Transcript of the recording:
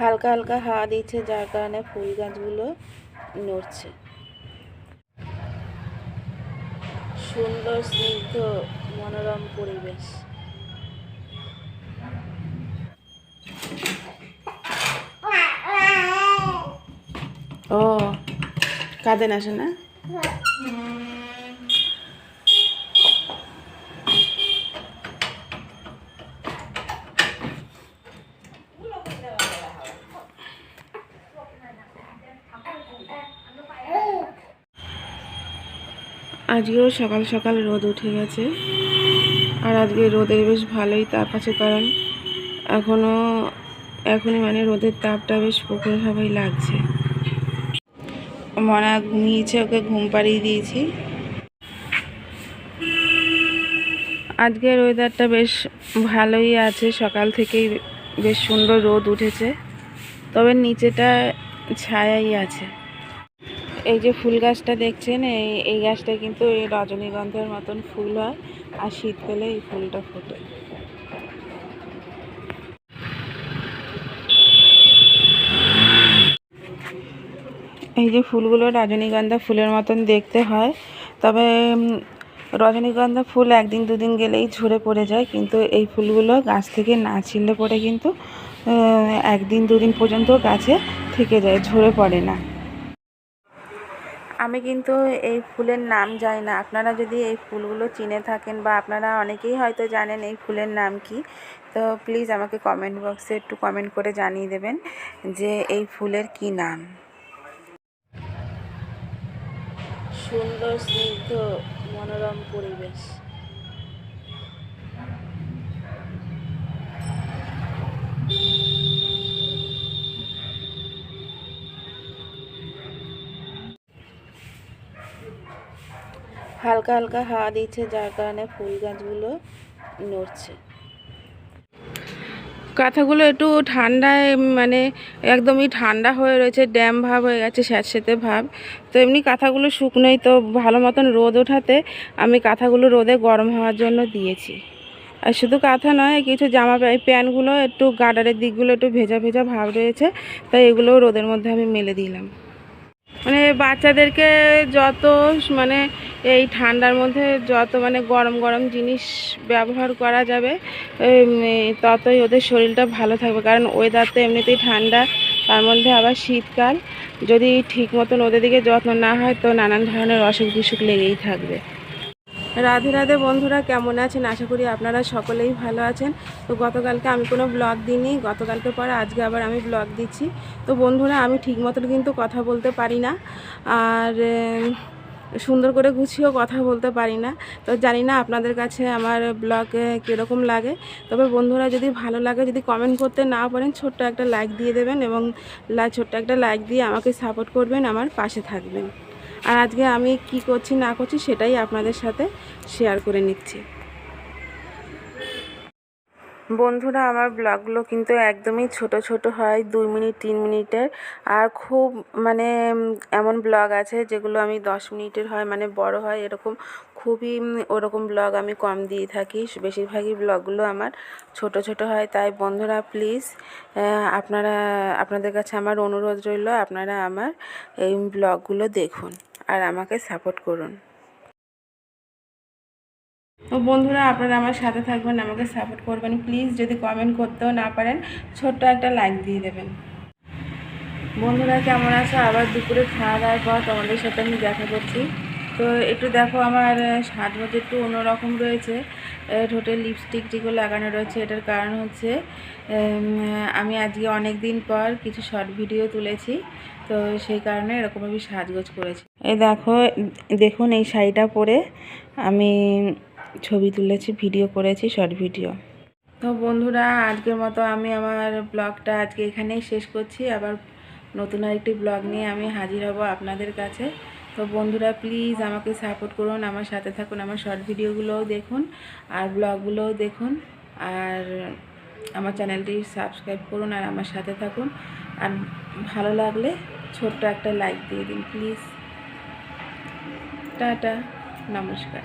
হালকা হালকা হাওয়া দিচ্ছে, যার কারণে ফুল গাছগুলো নড়ছে। সুন্দর স্নিগ্ধ মনোরম পরিবেশ। ও কাঁদে না শোনা? আজকেও সকাল সকাল রোদ উঠে গেছে, আর আজকে রোদের বেশ ভালোই তাপ আছে, কারণ এখনই মানে রোদের তাপটা বেশ প্রখর ভাবেই লাগছে। মনা ঘুমিয়েছে, ওকে ঘুম পাড়িয়ে দিয়েছি। আজকের ওয়েদারটা বেশ ভালোই আছে, সকাল থেকেই বেশ সুন্দর রোদ উঠেছে, তবে নিচেটা ছায়াই আছে। এই যে ফুল গাছটা দেখছেন, এই গাছটা কিন্তু এই রজনীগন্ধার মতন ফুল হয়, আর শীতকালে এই ফুলটা ফোটে। এই যে ফুলগুলো রজনীগন্ধা ফুলের মতন দেখতে হয়, তবে রজনীগন্ধা ফুল একদিন দুদিন গেলেই ঝরে পড়ে যায়, কিন্তু এই ফুলগুলো গাছ থেকে না ছিঁড়লে পরে কিন্তু একদিন দুদিন পর্যন্ত গাছে থেকে যায়, ঝরে পড়ে না। আমি কিন্তু এই ফুলের নাম জানি না, আপনারা যদি এই ফুলগুলো চিনে থাকেন বা আপনারা অনেকেই হয়তো জানেন এই ফুলের নাম কি, তো প্লিজ আমাকে কমেন্ট বক্সে একটু কমেন্ট করে জানিয়ে দেবেন যে এই ফুলের কি নাম। সুন্দর স্নিগ্ধ মনোরম পরিবেশ। হালকা হালকা হাওয়া দিচ্ছে, যার কারণে ফুল গাছগুলো নড়ছে। কাঁথাগুলো একটু ঠান্ডায় মানে একদমই ঠান্ডা হয়ে রয়েছে, ড্যাম ভাব হয়ে গেছে, স্যাঁতস্যাঁতে ভাব। তো এমনি কাঁথাগুলো শুকনোই, তো ভালো মতন রোদ ওঠাতে আমি কাঁথাগুলো রোদে গরম হওয়ার জন্য দিয়েছি। আর শুধু কাঁথা নয়, কিছু জামা প্যান্টগুলো একটু গার্ডারের দিকগুলো একটু ভেজা ভেজা ভাব রয়েছে, তাই এগুলোও রোদের মধ্যে আমি মেলে দিলাম। মানে বাচ্চাদেরকে যত মানে এই ঠান্ডার মধ্যে যত মানে গরম গরম জিনিস ব্যবহার করা যাবে, ততই ওদের শরীরটা ভালো থাকবে, কারণ ওয়েদার তো এমনিতেই ঠান্ডা, তার মধ্যে আবার শীতকাল। যদি ঠিক মতন ওদের দিকে যত্ন না হয়, তো নানান ধরনের অসুখ বিসুখ লেগেই থাকবে। রাধে রাধে বন্ধুরা, কেমন আছেন? আশা করি আপনারা সকলেই ভালো আছেন। তো গতকালকে আমি কোনো ব্লগ দিইনি, গতকালকে পরে আজকে আবার আমি ব্লগ দিচ্ছি। তো বন্ধুরা, আমি ঠিক মতন কিন্তু কথা বলতে পারি না, আর সুন্দর করে গুছিয়েও কথা বলতে পারি না। তো জানি না আপনাদের কাছে আমার ব্লগ কীরকম লাগে। তবে বন্ধুরা, যদি ভালো লাগে, যদি কমেন্ট করতে না পারেন, ছোট্ট একটা লাইক দিয়ে দেবেন, এবং ছোট্ট একটা লাইক দিয়ে আমাকে সাপোর্ট করবেন, আমার পাশে থাকবেন। আর আজকে আমি কি করছি না করছি সেটাই আপনাদের সাথে শেয়ার করে নিচ্ছি। বন্ধুরা, আমার ব্লগগুলো কিন্তু একদমই ছোট ছোট হয়, 2 মিনিট 3 মিনিটের। আর খুব মানে এমন ব্লগ আছে যেগুলো আমি 10 মিনিটের হয়, মানে বড় হয়, এরকম খুবই ওরকম ব্লগ আমি কম দিয়ে থাকি। বেশিরভাগই ব্লগগুলো আমার ছোট ছোট হয়। তাই বন্ধুরা, প্লিজ আপনাদের কাছে আমার অনুরোধ রইল, আপনারা আমার এই ব্লগগুলো দেখুন আর আমাকে সাপোর্ট করুন। তো বন্ধুরা, আপনারা আমার সাথে থাকবেন, আমাকে সাপোর্ট করবেন। প্লিজ, যদি কমেন্ট করতেও না পারেন, ছোট্ট একটা লাইক দিয়ে দেবেন। বন্ধুরা, কেমন আছো? আবার দুপুরে খাওয়া দাওয়ার পর তোমাদের সাথে আমি দেখা করছি। তো একটু দেখো, আমার সাজগোজ একটু অন্যরকম রয়েছে। ঠোঁটে লিপস্টিক যেগুলো লাগানো রয়েছে, এটার কারণ হচ্ছে আমি আজকে অনেক দিন পর কিছু শর্ট ভিডিও তুলেছি, তো সেই কারণে এরকম আমি সাজগোজ করেছি। এই দেখুন, এই শাড়িটা পরে আমি ছবি তুলেছি, ভিডিও করেছি, শর্ট ভিডিও। তো বন্ধুরা, আজকের মতো আমি আমার ব্লগটা আজকে এখানেই শেষ করছি। আবার নতুন আরেকটি ব্লগ নিয়ে আমি হাজির হব আপনাদের কাছে। তো বন্ধুরা, প্লিজ আমাকে সাপোর্ট করুন, আমার সাথে থাকুন, আমার শর্ট ভিডিওগুলোও দেখুন আর ব্লগগুলোও দেখুন, আর আমার চ্যানেলটি সাবস্ক্রাইব করুন আর আমার সাথে থাকুন। আর ভালো লাগলে ছোট্ট একটা লাইক দিয়ে দিন প্লিজ। টাটা, নমস্কার।